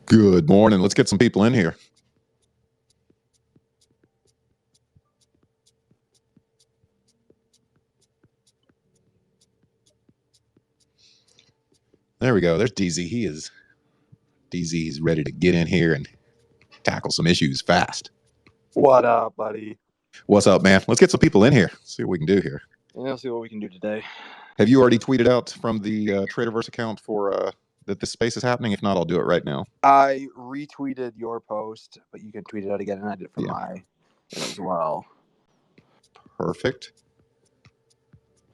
Good morning. Let's get some people in here. There we go. There's DZ. DZ's ready to get in here and tackle some issues fast. What up, buddy? What's up, man? Let's get some people in here. See what we can do here. Yeah, let's see what we can do today. Have you already tweeted out from the Traderverse account for that this space is happening? If not, I'll do it right now. I retweeted your post, but you can tweet it out again, and I did it for my as well. Perfect.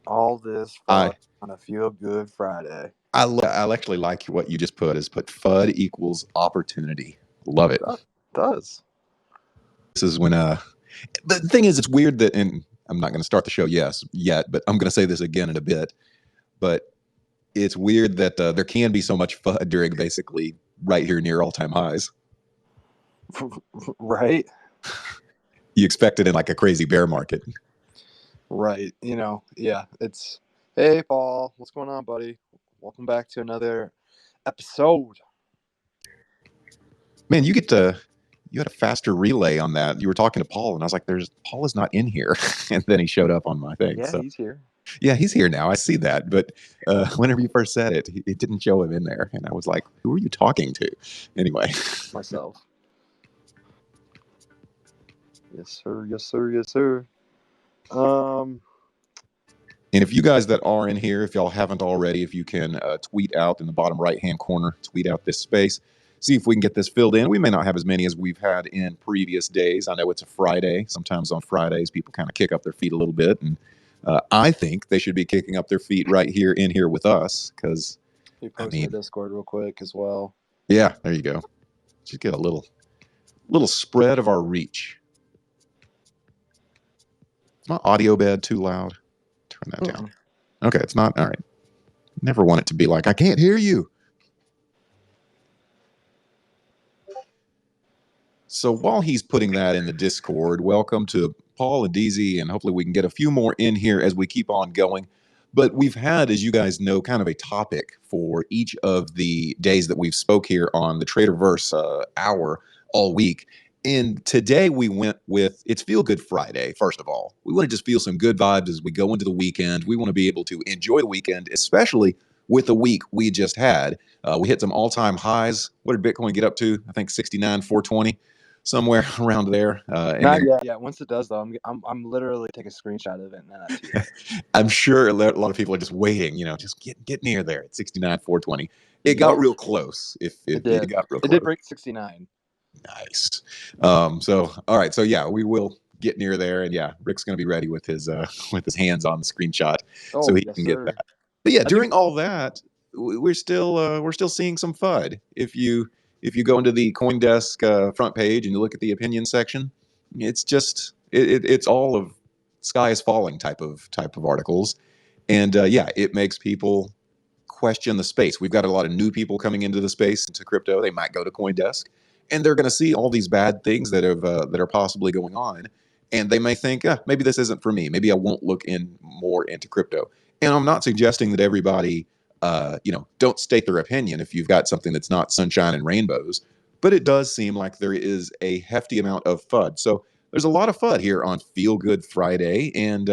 All this fun on a Feel Good Friday. I actually like what you just put. Is put FUD equals opportunity. Love it. It does. This is when the thing is, it's weird that, and I'm not going to start the show yet, but I'm going to say this again in a bit. But it's weird that there can be so much FUD during basically right here near all-time highs. Right. You expect it in like a crazy bear market. Right. Yeah. It's, hey, Paul, what's going on, buddy? Welcome back to another episode. Man, you had a faster relay on that. You were talking to Paul, and I was like, Paul is not in here. And then he showed up on my thing. Yeah, he's here. Yeah, he's here now. I see that. But whenever you first said it, it didn't show him in there. And I was like, who are you talking to? Anyway. Myself. Yes, sir. Yes, sir. Yes, sir. And if you guys that are in here, if y'all haven't already, if you can tweet out in the bottom right-hand corner, tweet out this space, see if we can get this filled in. We may not have as many as we've had in previous days. I know it's a Friday. Sometimes on Fridays, people kind of kick up their feet a little bit. And I think they should be kicking up their feet right here in here with us because, we posted Discord real quick as well. Yeah, there you go. Just get a little spread of our reach. Is my audio bed too loud? Turn that down. Okay, it's not. All right. Never want it to be like, I can't hear you. So while he's putting that in the Discord, welcome to Paul and DZ, and hopefully we can get a few more in here as we keep on going. But we've had, as you guys know, kind of a topic for each of the days that we've spoke here on the Traderverse hour all week. And today we went with, it's Feel Good Friday, first of all. We want to just feel some good vibes as we go into the weekend. We want to be able to enjoy the weekend, especially with the week we just had. We hit some all-time highs. What did Bitcoin get up to? I think 69,420, somewhere around there. Not yet. Yeah, once it does, though, I'm literally taking a screenshot of it. And I'm sure a lot of people are just waiting, just get near there at 69,420. It got real close. It got real close. It did break 69. Nice. So all right. So yeah, we will get near there, and yeah, Rick's going to be ready with his hands on the screenshot, so he can get that. But yeah, during all that, we're still seeing some FUD. If you go into the CoinDesk front page and you look at the opinion section, it's just it's all of sky is falling type of articles, and yeah, it makes people question the space. We've got a lot of new people coming into the space, into crypto. They might go to CoinDesk, and they're going to see all these bad things that are possibly going on, and they may think, maybe this isn't for me. Maybe I won't look more into crypto. And I'm not suggesting that everybody, don't state their opinion if you've got something that's not sunshine and rainbows. But it does seem like there is a hefty amount of FUD. So there's a lot of FUD here on Feel Good Friday, and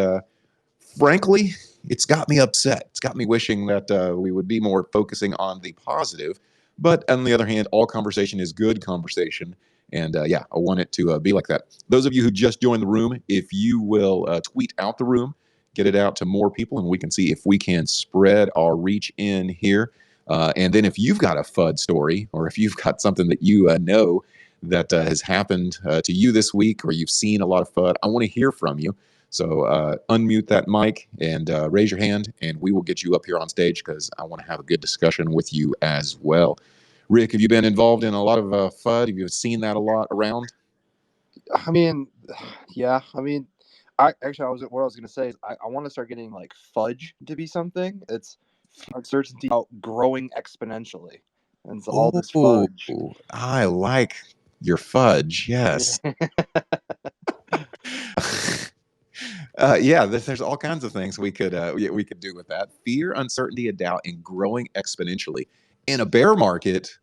frankly, it's got me upset. It's got me wishing that we would be more focusing on the positive. But on the other hand, all conversation is good conversation. And yeah, I want it to be like that. Those of you who just joined the room, if you will tweet out the room, get it out to more people, and we can see if we can spread our reach in here. And then if you've got a FUD story, or if you've got something that you know that has happened to you this week, or you've seen a lot of FUD, I want to hear from you. So unmute that mic and raise your hand, and we will get you up here on stage because I want to have a good discussion with you as well. Rick, have you been involved in a lot of FUD? Have you seen that a lot around? I mean, yeah. I mean, what I was going to say is I want to start getting like fudge to be something. It's uncertainty growing expensionally. And so all this fudge. I like your fudge, yes. Yeah, there's all kinds of things we could do with that. Fear, uncertainty, and doubt, and growing exponentially. In a bear market,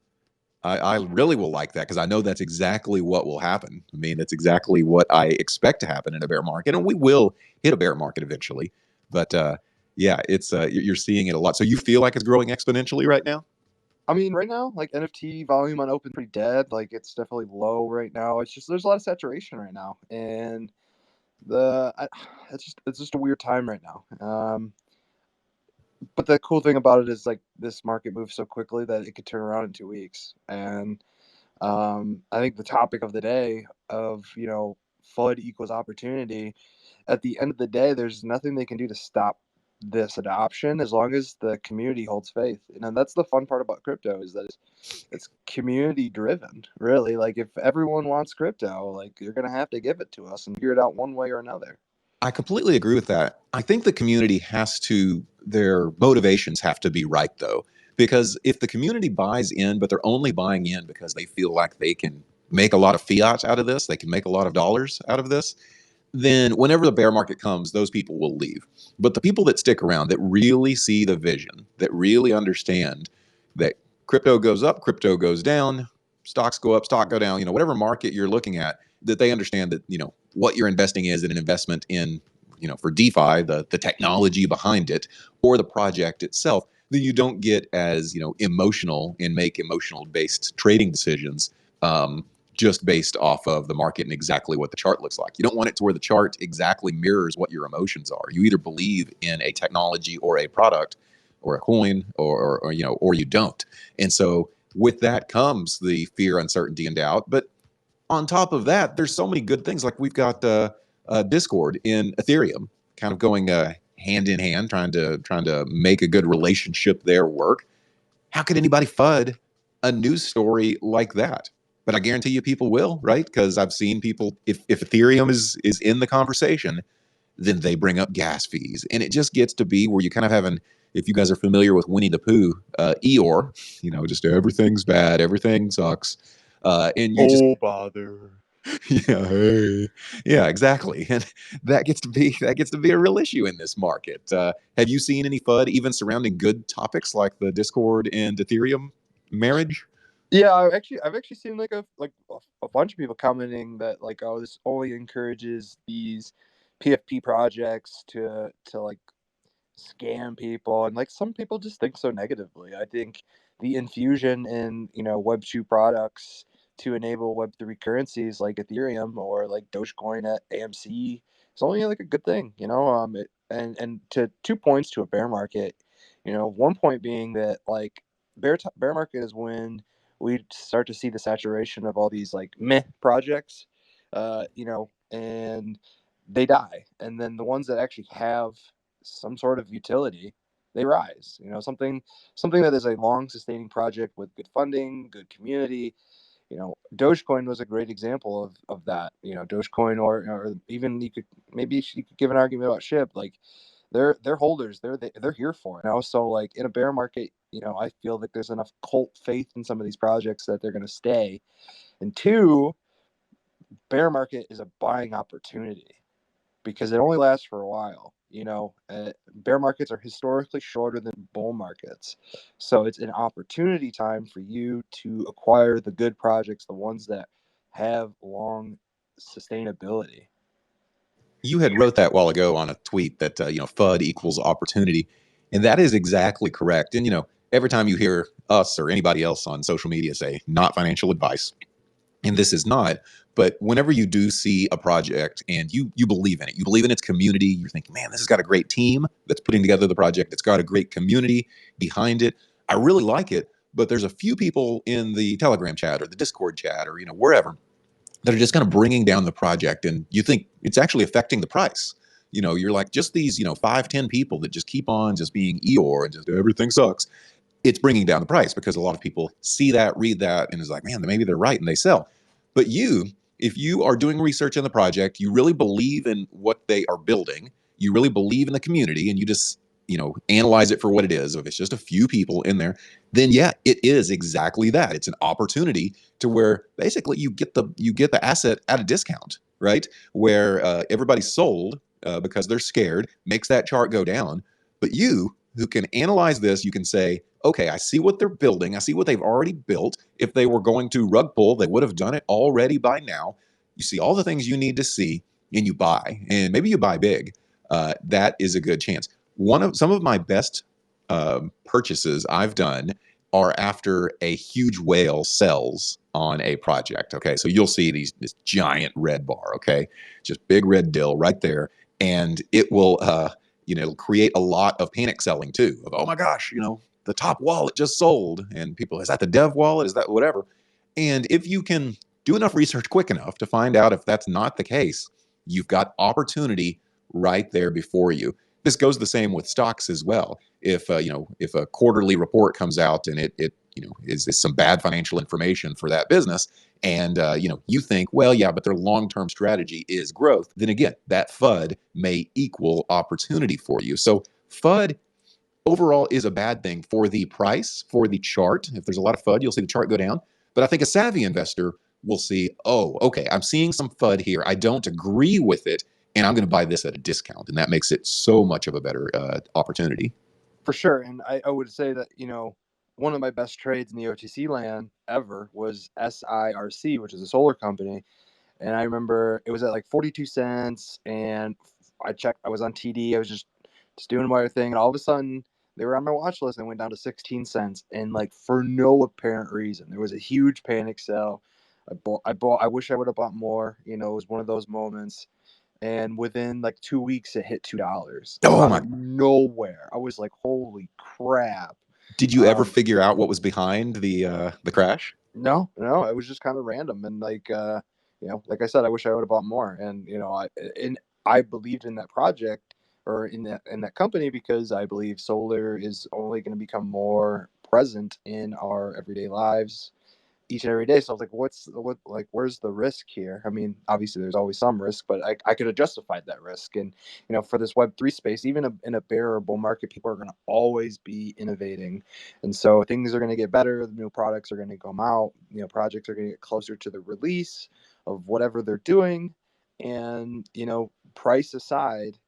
I really will like that because I know that's exactly what will happen. I mean, that's exactly what I expect to happen in a bear market, and we will hit a bear market eventually. But yeah, it's you're seeing it a lot. So you feel like it's growing exponentially right now? I mean, right now, like NFT volume on Open pretty dead. Like it's definitely low right now. It's just there's a lot of saturation right now, and it's just a weird time right now. But the cool thing about it is like this market moves so quickly that it could turn around in 2 weeks. And I think the topic of the day of FUD equals opportunity. At the end of the day, there's nothing they can do to stop this adoption as long as the community holds faith. And that's the fun part about crypto is that it's community driven. Really, like if everyone wants crypto, like you're gonna have to give it to us and figure it out one way or another. I completely agree with that. I think the community has to, their motivations have to be right though, because if the community buys in, but they're only buying in because they feel like they can make a lot of fiat out of this, they can make a lot of dollars out of this, then whenever the bear market comes, those people will leave. But the people that stick around, that really see the vision, that really understand that crypto goes up, crypto goes down, stocks go up, stock go down, whatever market you're looking at, that they understand that, what you're investing is an investment in, for DeFi, the technology behind it, or the project itself, then you don't get as, emotional and make emotional based trading decisions. Just based off of the market and exactly what the chart looks like. You don't want it to where the chart exactly mirrors what your emotions are. You either believe in a technology or a product or a coin or or you don't. And so with that comes the fear, uncertainty, and doubt. But on top of that, there's so many good things. Like we've got Discord in Ethereum, kind of going hand in hand, trying to make a good relationship there work. How could anybody FUD a news story like that? But I guarantee you people will, right? Because I've seen people, if Ethereum is in the conversation, then they bring up gas fees. And it just gets to be where you kind of have an, if you guys are familiar with Winnie the Pooh, Eeyore, just everything's bad, everything sucks. And you just, Oh, bother. yeah, hey, yeah, exactly. And that gets to be a real issue in this market. Have you seen any FUD even surrounding good topics like the Discord and Ethereum marriage? Yeah, I've actually seen a bunch of people commenting that like, oh, this only encourages these PFP projects to like scam people, and like some people just think so negatively. I think the infusion in Web 2 products to enable Web 3 currencies like Ethereum or like Dogecoin at AMC is only like a good thing. And to 2 points to a bear market, one point being that like bear market is when we start to see the saturation of all these like meh projects, and they die, and then the ones that actually have some sort of utility, they rise. Something that is a long sustaining project with good funding, good community. Dogecoin was a great example of that. Dogecoin, or even you could give an argument about SHIB. Like they're holders. They're here for it. So like in a bear market, I feel like there's enough cult faith in some of these projects that they're going to stay. And two, bear market is a buying opportunity because it only lasts for a while. Bear markets are historically shorter than bull markets. So it's an opportunity time for you to acquire the good projects, the ones that have long sustainability. You had wrote that while ago on a tweet that FUD equals opportunity, and that is exactly correct. And every time you hear us or anybody else on social media say not financial advice, and this is not, but whenever you do see a project and you believe in it, you believe in its community, you're thinking, man, this has got a great team that's putting together the project, it's got a great community behind it, I really like it. But there's a few people in the Telegram chat or the Discord chat or wherever that are just kind of bringing down the project, and you think it's actually affecting the price. You're like, just these 5-10 people that just keep on just being Eeyore and just everything sucks, it's bringing down the price because a lot of people see that, read that, and is like, man, maybe they're right, and they sell. But if you are doing research in the project, you really believe in what they are building, you really believe in the community, and you just analyze it for what it is. If it's just a few people in there, then yeah, it is exactly that. It's an opportunity to where basically you get the asset at a discount, right? Where everybody's sold because they're scared, makes that chart go down. But you, who can analyze this, you can say, okay, I see what they're building. I see what they've already built. If they were going to rug pull, they would have done it already by now. You see all the things you need to see, and you buy, and maybe you buy big. That is a good chance. Some of my best purchases I've done are after a huge whale sells on a project. Okay, so you'll see this giant red bar. Okay, just big red dill right there, and it will it'll create a lot of panic selling too. Of, oh my gosh, the top wallet just sold, and people, is that the dev wallet? Is that whatever? And if you can do enough research quick enough to find out if that's not the case, you've got opportunity right there before you. This goes the same with stocks as well. If if a quarterly report comes out and it is some bad financial information for that business, and you think, well, yeah, but their long-term strategy is growth, then again, that FUD may equal opportunity for you. So FUD overall is a bad thing for the price, for the chart. If there's a lot of FUD, you'll see the chart go down. But I think a savvy investor will see, oh, okay, I'm seeing some FUD here. I don't agree with it, and I'm going to buy this at a discount. And that makes it so much of a better opportunity. For sure. And I would say that, one of my best trades in the OTC land ever was SIRC, which is a solar company. And I remember it was at like 42 cents. And I checked, I was on TD. I was just doing my thing. And all of a sudden, they were on my watch list and went down to 16 cents. And like for no apparent reason, there was a huge panic sell. I wish I would have bought more. It was one of those moments. And within like 2 weeks, it hit $2 Oh out my! of nowhere. I was like, "Holy crap!" Did you ever figure out what was behind the crash? No, it was just kind of random, and like like I said, I wish I would have bought more. And I believed in that project or in that company because I believe solar is only going to become more present in our everyday lives each and every day. So I was like, where's the risk here? I mean, obviously there's always some risk, but I could have justified that risk. And, for this Web3 space, even in a bear or bull market, people are going to always be innovating. And so things are going to get better. The new products are going to come out, projects are going to get closer to the release of whatever they're doing. And, price aside,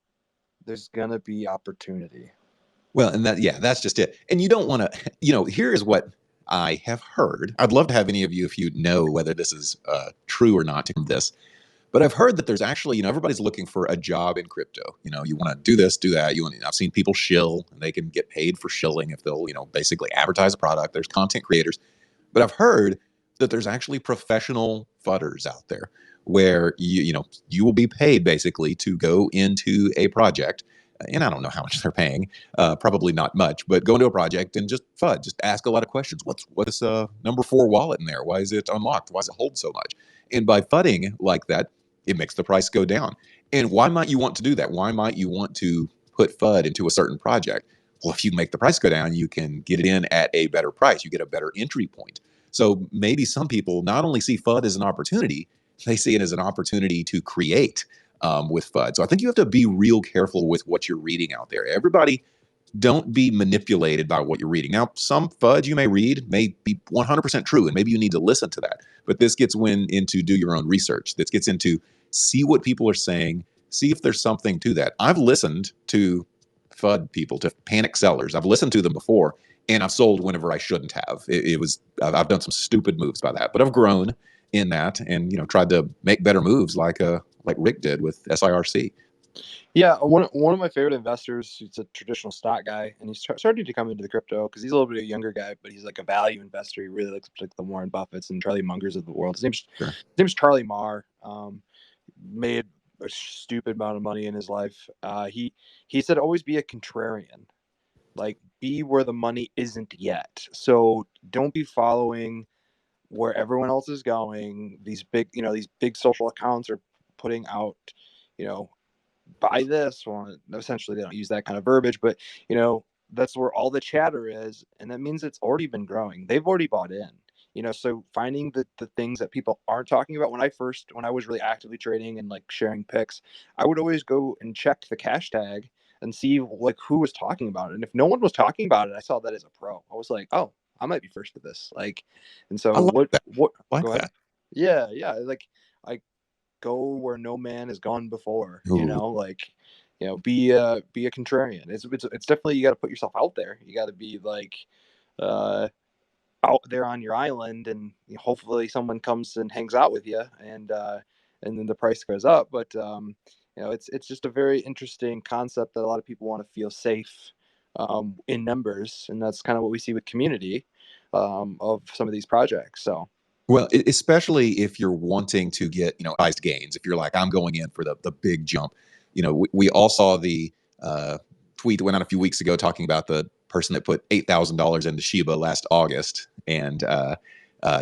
there's going to be opportunity. Well, and that's just it. And you don't want to, here is what I have heard. I'd love to have any of you, if you know whether this is true or not, to this. But I've heard that there's actually, everybody's looking for a job in crypto. You want to do this, do that. I've seen people shill, and they can get paid for shilling if they'll, basically advertise a product. There's content creators. But I've heard that there's actually professional fudders out there where you will be paid basically to go into a project, and I don't know how much they're paying, probably not much, but go into a project and just FUD, just ask a lot of questions. What's number 4 wallet in there? Why is it unlocked? Why does it hold so much? And by FUDing like that, it makes the price go down. And why might you want to do that? Why might you want to put FUD into a certain project? Well, if you make the price go down, you can get it in at a better price. You get a better entry point. So maybe some people not only see FUD as an opportunity, they see it as an opportunity to create with FUD. So I think you have to be real careful with what you're reading out there. Everybody, don't be manipulated by what you're reading. Now, some FUD you may read may be 100% true, and maybe you need to listen to that. But this gets into do your own research. This gets into see what people are saying, see if there's something to that. I've listened to FUD people, to panic sellers. I've listened to them before, and I've sold whenever I shouldn't have. I've done some stupid moves by that, but I've grown in that, and tried to make better moves like Rick did with SIRC. Yeah, one of my favorite investors. He's a traditional stock guy, and he's starting to come into the crypto because he's a little bit of a younger guy, but he's like a value investor. He really looks like the Warren Buffetts and Charlie Mungers of the world. His name's Charlie Marr. Made a stupid amount of money in his life. He said always be a contrarian, like be where the money isn't yet. So don't be following where everyone else is going. These big social accounts are putting out, buy this one. Essentially, they don't use that kind of verbiage, but that's where all the chatter is, and that means it's already been growing. They've already bought in. So finding the things that people aren't talking about. When I was really actively trading and like sharing picks, I would always go and check the cash tag and see like who was talking about it. And if no one was talking about it, I saw that as a pro. I was like, oh, I might be first to this. Like, and so I like that. what I like go ahead. that. Yeah. Like I go where no man has gone before. Ooh. Like be a contrarian. It's definitely, you got to put yourself out there. You got to be like out there on your island, and hopefully someone comes and hangs out with you, and then the price goes up. But it's just a very interesting concept that a lot of people want to feel safe in numbers, and that's kind of what we see with community of some of these projects. So. Well, especially if you're wanting to get, sized gains. If you're like, I'm going in for the big jump. We all saw the tweet that went out a few weeks ago talking about the person that put $8,000 into Shiba last August and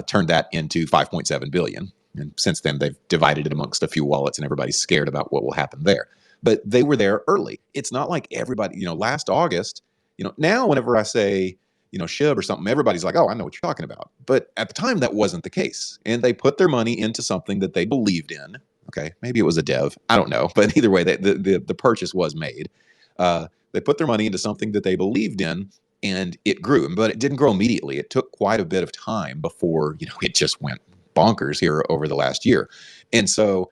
turned that into 5.7 billion. And since then, they've divided it amongst a few wallets, and everybody's scared about what will happen there. But they were there early. It's not like everybody, last August. Now whenever I say SHIB or something, everybody's like, oh, I know what you're talking about. But at the time, that wasn't the case. And they put their money into something that they believed in. Okay, maybe it was a dev. I don't know. But either way, the purchase was made. They put their money into something that they believed in, and it grew. But it didn't grow immediately. It took quite a bit of time before, it just went bonkers here over the last year. And so,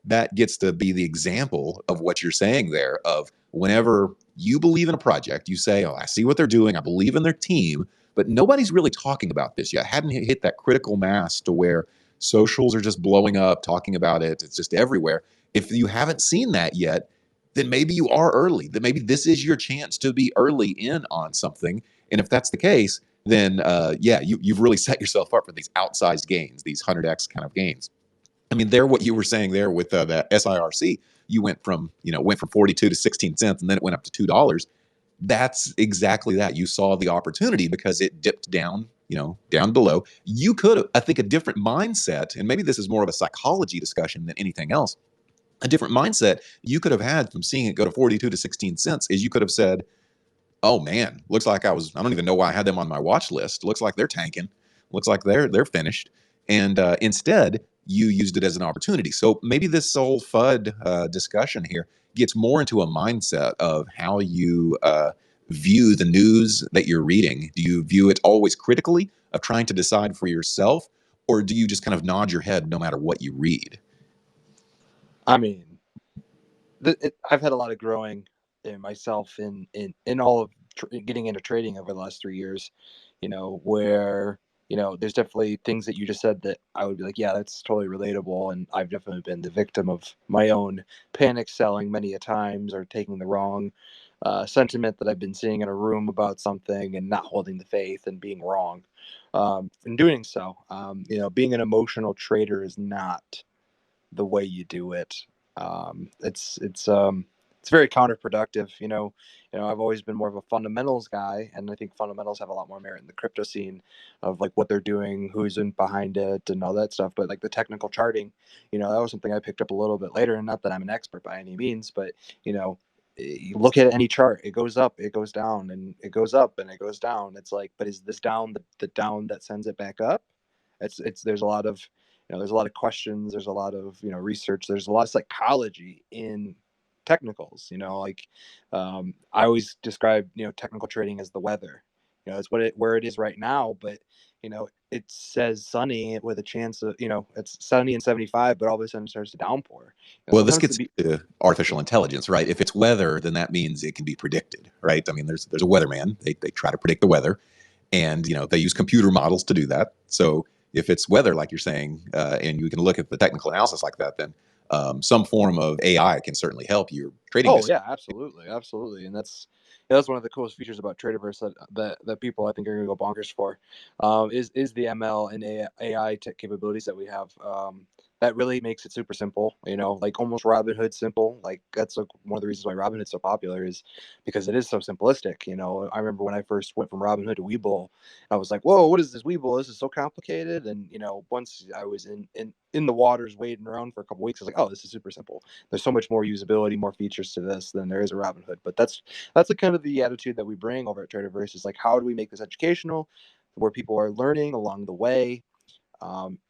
that gets to be the example of what you're saying there of whenever you believe in a project, you say, oh, I see what they're doing. I believe in their team, but nobody's really talking about this yet. Hadn't hit that critical mass to where socials are just blowing up, talking about it. It's just everywhere. If you haven't seen that yet, then maybe you are early. Then maybe this is your chance to be early in on something. And if that's the case, then you've really set yourself up for these outsized gains, these 100x kind of gains. I mean, what you were saying there with that SIRC, you went from 42 to 16 cents, and then it went up to $2. That's exactly that. You saw the opportunity because it dipped down, down below. You could, I think, a different mindset, and maybe this is more of a psychology discussion than anything else. A different mindset you could have had from seeing it go to 42 to 16 cents is you could have said, oh man, looks like I don't even know why I had them on my watch list. Looks like they're tanking. Looks like they're finished. And instead, you used it as an opportunity. So maybe this whole FUD discussion here gets more into a mindset of how you view the news that you're reading. Do you view it always critically of trying to decide for yourself, or do you just kind of nod your head no matter what you read? I mean, I've had a lot of growing in myself in all of getting into trading over the last 3 years. Where there's definitely things that you just said that I would be like, yeah, that's totally relatable, and I've definitely been the victim of my own panic selling many a times, or taking the wrong sentiment that I've been seeing in a room about something and not holding the faith and being wrong in doing so. Being an emotional trader is not the way you do it. It's very counterproductive. I've always been more of a fundamentals guy, and I think fundamentals have a lot more merit in the crypto scene of like what they're doing, who's in behind it, and all that stuff. But like the technical charting, that was something I picked up a little bit later. And not that I'm an expert by any means, but you look at any chart, it goes up, it goes down, and it goes up, and it goes down. It's like, but is this down the down that sends it back up? There's a lot of there's a lot of questions, there's a lot of research, there's a lot of psychology in technicals. I always describe technical trading as the weather. It's where it is right now, but it says sunny with a chance of it's sunny and 75, but all of a sudden it starts to downpour. Well, this gets into artificial intelligence, right? If it's weather, then that means it can be predicted, right? I mean, there's a weatherman. They try to predict the weather, and they use computer models to do that. So if it's weather, like you're saying, and you can look at the technical analysis like that, then some form of AI can certainly help your trading. Oh yeah, absolutely, and that's one of the coolest features about Traderverse that people I think are going to go bonkers for, is the ML and AI tech capabilities that we have. That really makes it super simple. Like almost Robinhood simple. Like that's one of the reasons why Robinhood's so popular is because it is so simplistic. I remember when I first went from Robinhood to Webull, I was like, whoa, what is this Webull? This is so complicated. And once I was in the waters wading around for a couple weeks, I was like, oh, this is super simple. There's so much more usability, more features to this than there is a Robinhood. But that's the kind of the attitude that we bring over at Traderverse is like, how do we make this educational, where people are learning along the way,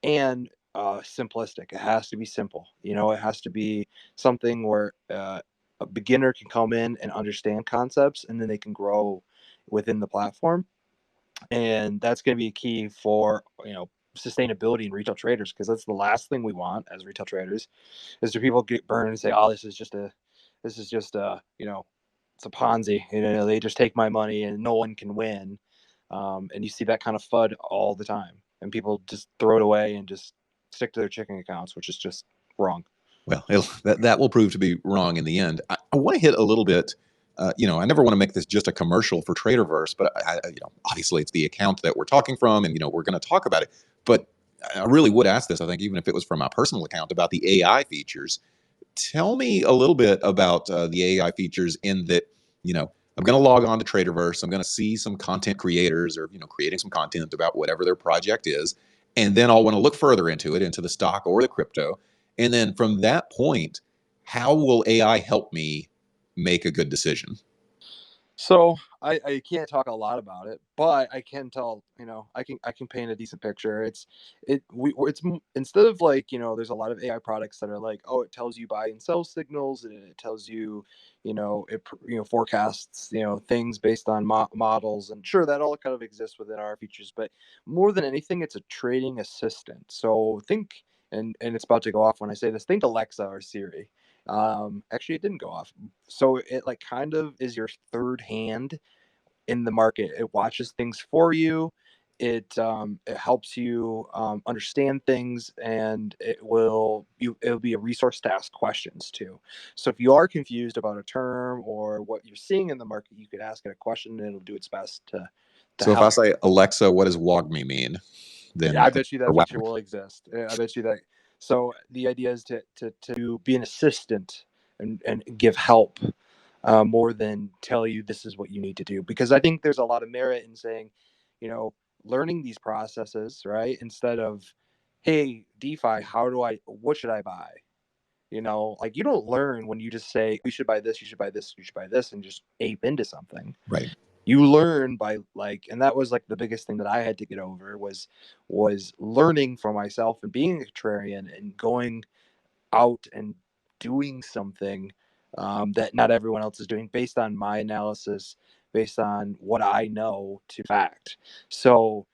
and simplistic. It has to be simple. It has to be something where a beginner can come in and understand concepts, and then they can grow within the platform. And that's going to be key for sustainability in retail traders, because that's the last thing we want as retail traders is do people get burned and say, oh, this is just a it's a Ponzi. They just take my money and no one can win. And you see that kind of FUD all the time, and people just throw it away and just stick to their checking accounts, which is just wrong. Well, that will prove to be wrong in the end. I want to hit a little bit. I never want to make this just a commercial for Traderverse, but obviously it's the account that we're talking from, and we're going to talk about it. But I really would ask this. I think even if it was from my personal account about the AI features, tell me a little bit about the AI features. In that, I'm going to log on to Traderverse. I'm going to see some content creators, or creating some content about whatever their project is, and then I'll want to look further into it, into the stock or the crypto. And then from that point, how will AI help me make a good decision? So I can't talk a lot about it, but I can tell, I can paint a decent picture. Instead of like, there's a lot of AI products that are like, oh, it tells you buy and sell signals, and it tells you, it forecasts, things based on models, and sure, that all kind of exists within our features, but more than anything, it's a trading assistant. So think, and it's about to go off when I say this, think Alexa or Siri. Actually, it didn't go off. So it like kind of is your third hand in the market. It watches things for you. It helps you understand things, and it'll be a resource to ask questions to. So if you are confused about a term or what you're seeing in the market, you could ask it a question, and it'll do its best to So if I help. say, Alexa, what does WOGME mean? Then, I bet you that or feature will exist. I bet you that. So the idea is to be an assistant and give help, more than tell you this is what you need to do. Because I think there's a lot of merit in saying, learning these processes, right? Instead of, hey, DeFi, what should I buy? Like you don't learn when you just say, you should buy this, you should buy this, you should buy this, and just ape into something. right. You learn by like, and that was like the biggest thing that I had to get over was learning for myself and being a contrarian and going out and doing something, that not everyone else is doing, based on my analysis, based on what I know to fact. So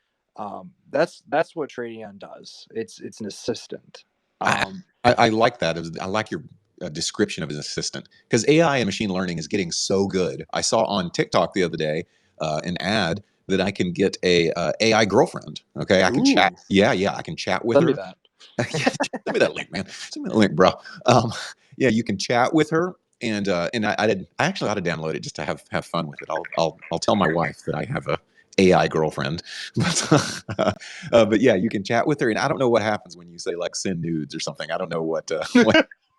that's what Tradion does. It's an assistant. I, Um, I like that. I like your description of an assistant, because AI and machine learning is getting so good. I saw on TikTok the other day an ad that I can get a AI girlfriend. Okay, I can chat. ooh, Yeah, I can chat with send me her. that. Yeah, send me that link, man. Send me the link, bro. Um, yeah, you can chat with her, and I actually ought to download it just to have fun with it. I'll tell my wife that I have a AI girlfriend, but yeah, you can chat with her, and I don't know what happens when you say like send nudes or something. I don't know what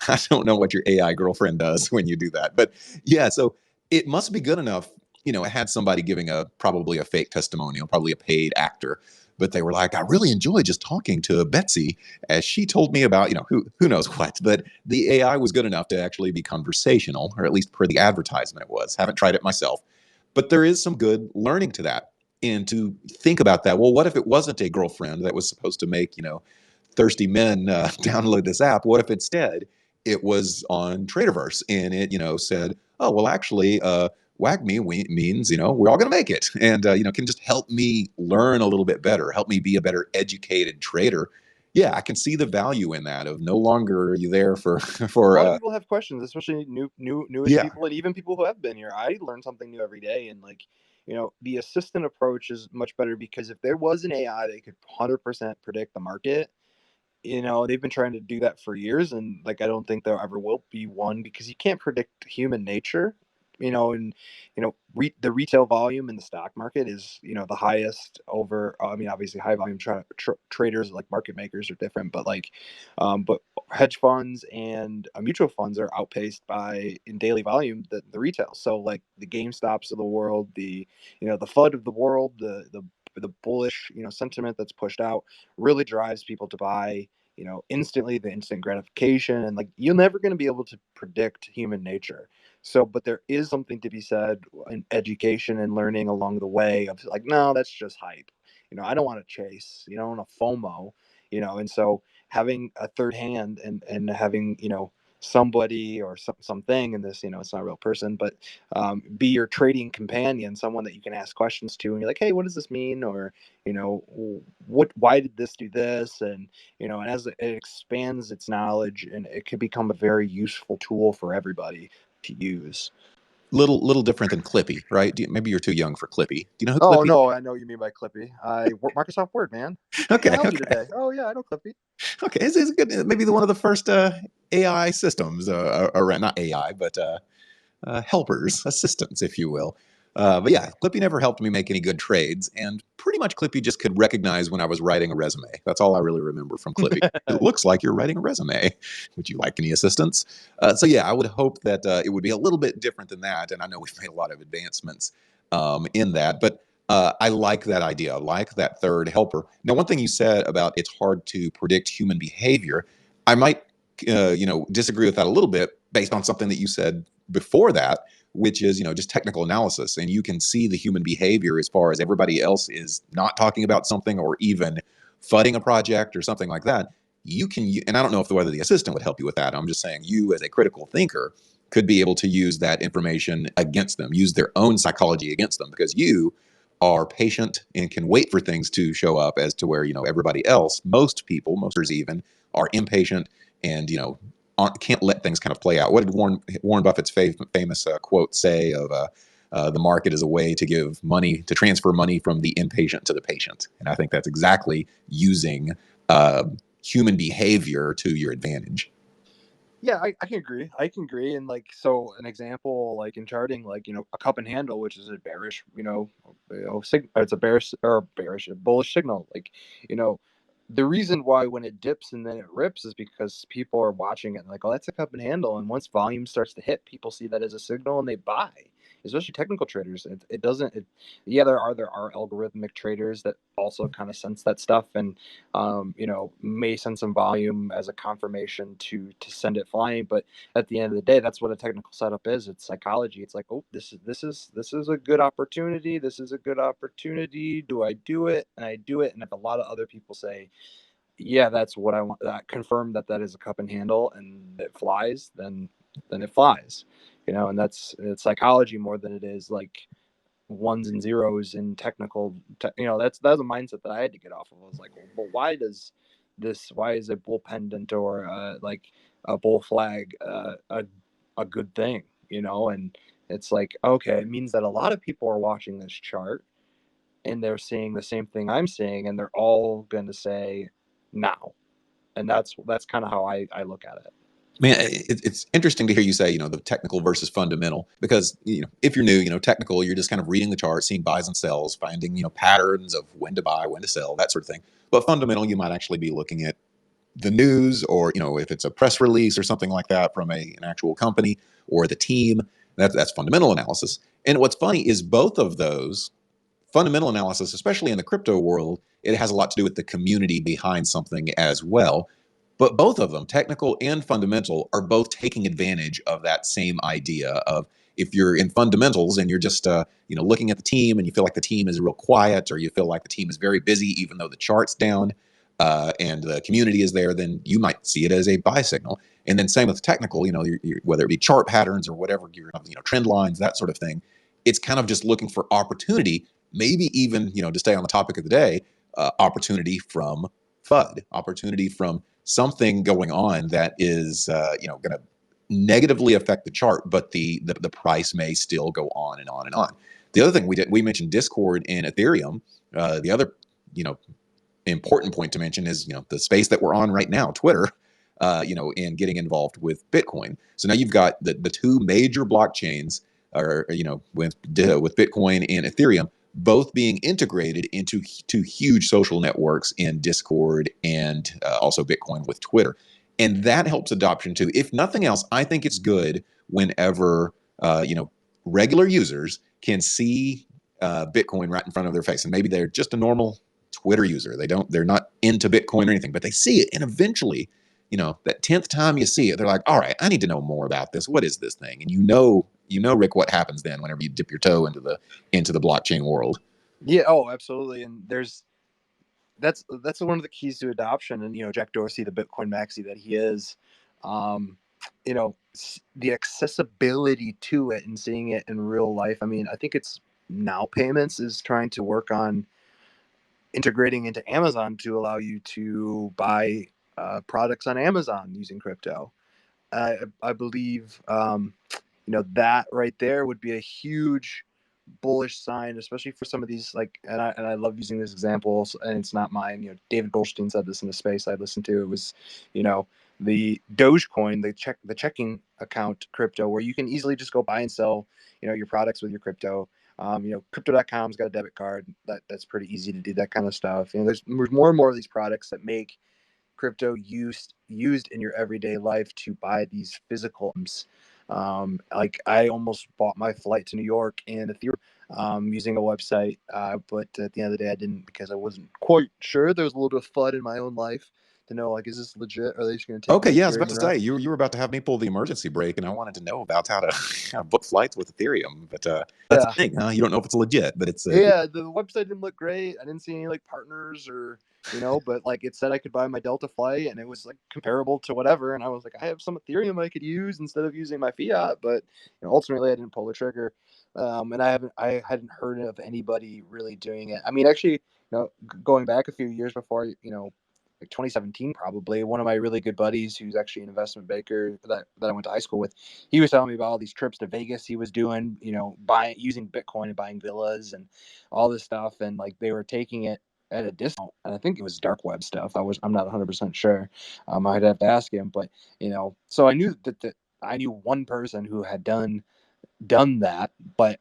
I don't know what your AI girlfriend does when you do that, but yeah, so it must be good enough. I had somebody giving probably a fake testimonial, probably a paid actor, but they were like, I really enjoy just talking to Betsy as she told me about, who knows what. But the AI was good enough to actually be conversational, or at least per the advertisement it was. Haven't tried it myself, but there is some good learning to that. And to think about that, well, what if it wasn't a girlfriend that was supposed to make, thirsty men download this app? What if instead it was on Traderverse and it, said, oh, well, actually, WAGME means, we're all going to make it. And, can just help me learn a little bit better, help me be a better educated trader. Yeah, I can see the value in that, of no longer are you there for, A for, lot of people have questions, especially newish yeah, people, and even people who have been here. I learn something new every day, and like, the assistant approach is much better, because if there was an AI that could 100% predict the market, they've been trying to do that for years, and like I don't think there ever will be one, because you can't predict human nature. And the retail volume in the stock market is the highest over. I mean, obviously, high volume traders like market makers are different, but like, but hedge funds and mutual funds are outpaced by in daily volume the retail. So like the GameStops of the world, the FUD of the world, the bullish sentiment that's pushed out really drives people to buy instantly, the instant gratification, and like you're never going to be able to predict human nature. So, but there is something to be said in education and learning along the way of like, no, that's just hype. I don't want to chase, I don't want to FOMO, and so having a third hand and having, somebody or something in this, it's not a real person, but be your trading companion, someone that you can ask questions to, and you're like, hey, what does this mean? Or, why did this do this? And as it expands its knowledge, and it could become a very useful tool for everybody to use. little different than Clippy, right? Maybe you're too young for Clippy. Do you know who Oh Clippy? no, I know what you mean by Clippy. Microsoft Word, man. How can I Okay, help you okay, today? Oh yeah, I know Clippy. okay. It's good. Maybe one of the first AI systems around, not AI, but helpers, assistants, if you will. But yeah, Clippy never helped me make any good trades, and pretty much Clippy just could recognize when I was writing a resume. That's all I really remember from Clippy. It looks like you're writing a resume. Would you like any assistance? So yeah, I would hope that it would be a little bit different than that, and I know we've made a lot of advancements in that, but I like that idea. I like that third helper. Now, one thing you said about it's hard to predict human behavior, I might disagree with that a little bit based on something that you said before that, which is, just technical analysis. And you can see the human behavior as far as everybody else is not talking about something or even fudding a project or something like that. You can, and I don't know if whether the assistant would help you with that. I'm just saying you as a critical thinker could be able to use that information against them, use their own psychology against them, because you are patient and can wait for things to show up, as to where, everybody else, most people, mosters even, are impatient and, can't let things kind of play out. What did Warren Buffett's famous quote say of the market is a way to give money, to transfer money from the impatient to the patient? And I think that's exactly using uh, human behavior to your advantage. Yeah, I can agree. I can agree. And like, so an example, like in charting, like, a cup and handle, which is a bearish, it's a bearish, a bullish signal. Like, you know, the reason why when it dips and then it rips is because people are watching it and like, oh, that's a cup and handle. And once volume starts to hit, people see that as a signal and they buy, especially technical traders. It doesn't, yeah, there are algorithmic traders that also kind of sense that stuff and may send some volume as a confirmation to send it flying. But at the end of the day, that's what a technical setup is. It's psychology. It's like, oh, this is a good opportunity. This is a good opportunity. Do I do it? And I do it. And if a lot of other people say, yeah, that's what I want, that confirm that is a cup and handle, and it flies, then it flies. And it's psychology more than it is like ones and zeros in technical that's a mindset that I had to get off of. I was like, well, why is a bull pendant or like a bull flag a good thing? And it's like, okay, it means that a lot of people are watching this chart and they're seeing the same thing I'm seeing, and they're all going to say now. And that's kind of how I look at it. Man, it's interesting to hear you say, the technical versus fundamental, because, if you're new, technical, you're just kind of reading the chart, seeing buys and sells, finding, patterns of when to buy, when to sell, that sort of thing. But fundamental, you might actually be looking at the news, or, if it's a press release or something like that from an actual company or the team. That's fundamental analysis. And what's funny is both of those, fundamental analysis, especially in the crypto world, it has a lot to do with the community behind something as well. But both of them, technical and fundamental, are both taking advantage of that same idea of, if you're in fundamentals and you're just looking at the team and you feel like the team is real quiet, or you feel like the team is very busy even though the chart's down, and the community is there, then you might see it as a buy signal. And then same with technical, whether it be chart patterns or whatever, trend lines, that sort of thing. It's kind of just looking for opportunity, maybe even, to stay on the topic of the day, opportunity from FUD, opportunity from something going on that is going to negatively affect the chart, but the price may still go on and on and on. The other thing we mentioned Discord and Ethereum. The other important point to mention is the space that we're on right now, Twitter. And getting involved with Bitcoin. So now you've got the two major blockchains, or with Bitcoin and Ethereum, both being integrated into two huge social networks in Discord and also Bitcoin with Twitter. And that helps adoption too. If nothing else, I think it's good whenever regular users can see Bitcoin right in front of their face, and maybe they're just a normal Twitter user. They're not into Bitcoin or anything, but they see it, and eventually, that 10th time you see it, they're like, all right, I need to know more about this. What is this thing? And Rick, what happens then whenever you dip your toe into the blockchain world? Yeah, oh, absolutely. And that's one of the keys to adoption. And Jack Dorsey, the Bitcoin maxi that he is, um, the accessibility to it and seeing it in real life. I mean, I think it's Now Payments is trying to work on integrating into Amazon to allow you to buy products on Amazon using crypto. I believe that right there would be a huge bullish sign, especially for some of these, like, and I love using this example, and it's not mine. David Goldstein said this in a space I listened to. It was, the Dogecoin, the checking account crypto, where you can easily just go buy and sell, your products with your crypto. Crypto.com's got a debit card. That's pretty easy to do that kind of stuff. There's more and more of these products that make crypto used in your everyday life to buy these physical items. Like I almost bought my flight to New York in Ethereum using a website, but at the end of the day, I didn't, because I wasn't quite sure. There was a little bit of FUD in my own life to know, like, is this legit? Or are they just going to take? Okay, yeah, I was about to say you were about to have me pull the emergency brake, and I wanted to know about how to book flights with Ethereum. But that's the thing, huh? You don't know if it's legit, but it's the website didn't look great. I didn't see any like partners or but like it said I could buy my Delta flight, and it was like comparable to whatever. And I was like, I have some Ethereum I could use instead of using my fiat, but ultimately I didn't pull the trigger. And I hadn't heard of anybody really doing it. I mean, actually, going back a few years before, like 2017 probably, one of my really good buddies who's actually an investment banker that I went to high school with, he was telling me about all these trips to Vegas he was doing, using Bitcoin and buying villas and all this stuff, and like they were taking it at a discount, and I think it was dark web stuff. I'm not 100% sure. I'd have to ask him, but so I knew that I knew one person who had done that. But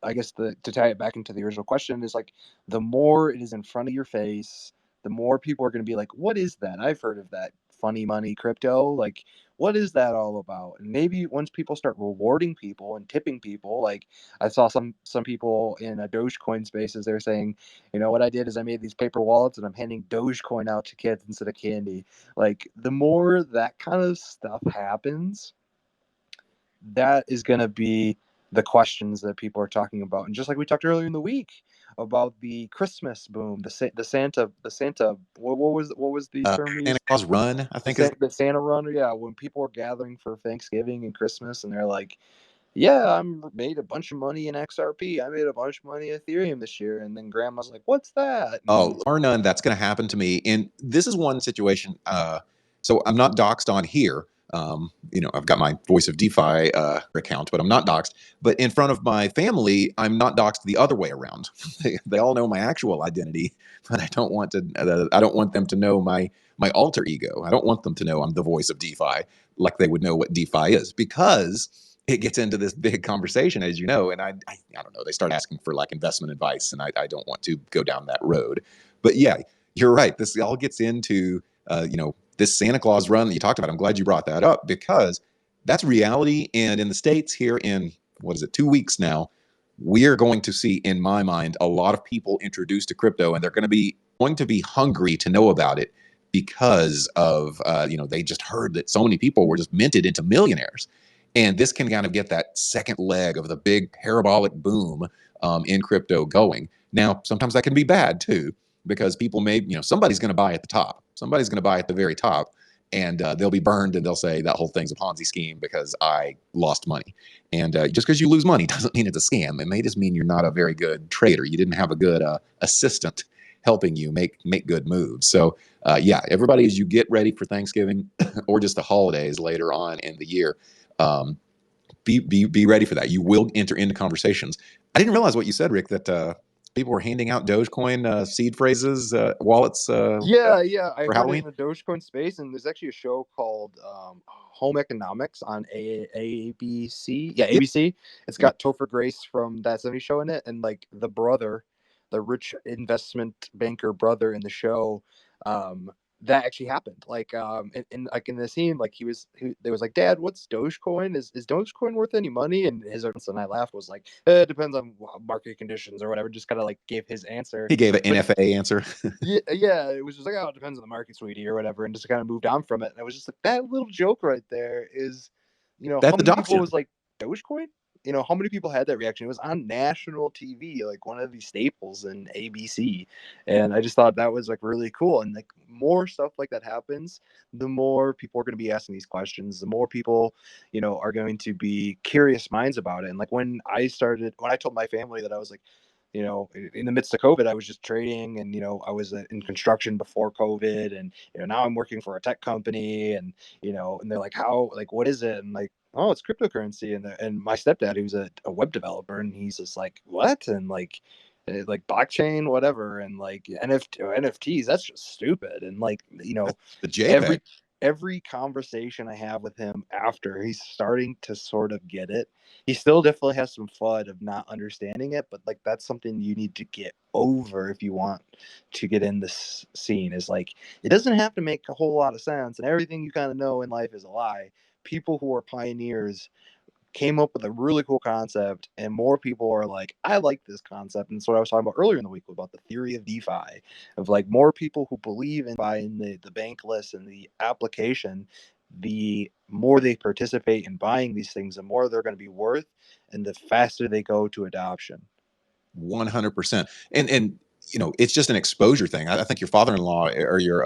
I guess to tie it back into the original question is, like, the more it is in front of your face, the more people are going to be like, what is that? I've heard of that funny money crypto. Like, what is that all about? And maybe once people start rewarding people and tipping people, like I saw some people in a Dogecoin spaces, they're saying, what I did is I made these paper wallets and I'm handing Dogecoin out to kids instead of candy. Like, the more that kind of stuff happens, that is going to be the questions that people are talking about. And just like we talked earlier in the week about the Christmas boom, the Santa, what was the term we Santa used? Claus run, I think, is The Santa run. Yeah, when people are gathering for Thanksgiving and Christmas, and they're like, yeah, I made a bunch of money in XRP. I made a bunch of money in Ethereum this year. And then grandma's like, what's that? oh, or none. That's going to happen to me. And this is one situation. So I'm not doxed on here. I've got my Voice of DeFi account, but I'm not doxed. But in front of my family, I'm not doxed the other way around. They all know my actual identity, but I don't want to. I don't want them to know my alter ego. I don't want them to know I'm the voice of DeFi, like they would know what DeFi is, because it gets into this big conversation, as you know, and I don't know. They start asking for like investment advice, and I don't want to go down that road. But yeah, you're right. This all gets into this Santa Claus run that you talked about. I'm glad you brought that up, because that's reality. And in the States here, in what is it, 2 weeks now, we are going to see, in my mind, a lot of people introduced to crypto, and they're going to be hungry to know about it, because of they just heard that so many people were just minted into millionaires. And this can kind of get that second leg of the big parabolic boom in crypto going. Now, sometimes that can be bad too, because people may, somebody's going to buy at the top. Somebody's going to buy at the very top, and they'll be burned, and they'll say that whole thing's a Ponzi scheme because I lost money. And just because you lose money doesn't mean it's a scam. It may just mean you're not a very good trader. You didn't have a good assistant helping you make good moves. So yeah, everybody, as you get ready for Thanksgiving or just the holidays later on in the year, be ready for that. You will enter into conversations. I didn't realize what you said, Rick, that people were handing out Dogecoin seed phrases, wallets. Yeah, I for heard it Halloween. in the Dogecoin space, and there's actually a show called Home Economics on ABC. Yeah, Yeah. ABC. It's got Topher Grace from That 70 Show in it, and like the brother, the rich investment banker brother in the show. That actually happened. Like, like in the scene, like they was like, Dad, what's Dogecoin? Is Dogecoin worth any money? And his answer, and I laughed, was like, it depends on market conditions or whatever. Just kind of like gave his answer. He gave an NFA answer. Yeah, it was just like, oh, it depends on the market, sweetie, or whatever, and just kind of moved on from it. And I was just like, that little joke right there is, how That's many people adoption. was like, Dogecoin? How many people had that reaction? It was on national TV, like one of these staples in ABC. And I just thought that was like really cool. And like more stuff like that happens, the more people are going to be asking these questions, the more people, are going to be curious minds about it. And like when I told my family that I was like, in the midst of COVID, I was just trading, and I was in construction before COVID, and now I'm working for a tech company, and and they're like, how, like, what is it? And like, oh, it's cryptocurrency. And my stepdad, who's a web developer, and he's just like, what? And like blockchain, whatever, and like NFTs, that's just stupid. And like, The JPEG. every conversation I have with him after, he's starting to sort of get it. He still definitely has some FUD of not understanding it, but like, that's something you need to get over if you want to get in this scene. Is like, it doesn't have to make a whole lot of sense, and everything you kind of know in life is a lie. People who are pioneers came up with a really cool concept, and more people are like, I like this concept. And that's what I was talking about earlier in the week about the theory of DeFi, of like, more people who believe in buying the bankless and the application, the more they participate in buying these things, the more they're going to be worth, and the faster they go to adoption. 100%. And it's just an exposure thing. I think your father-in-law, or your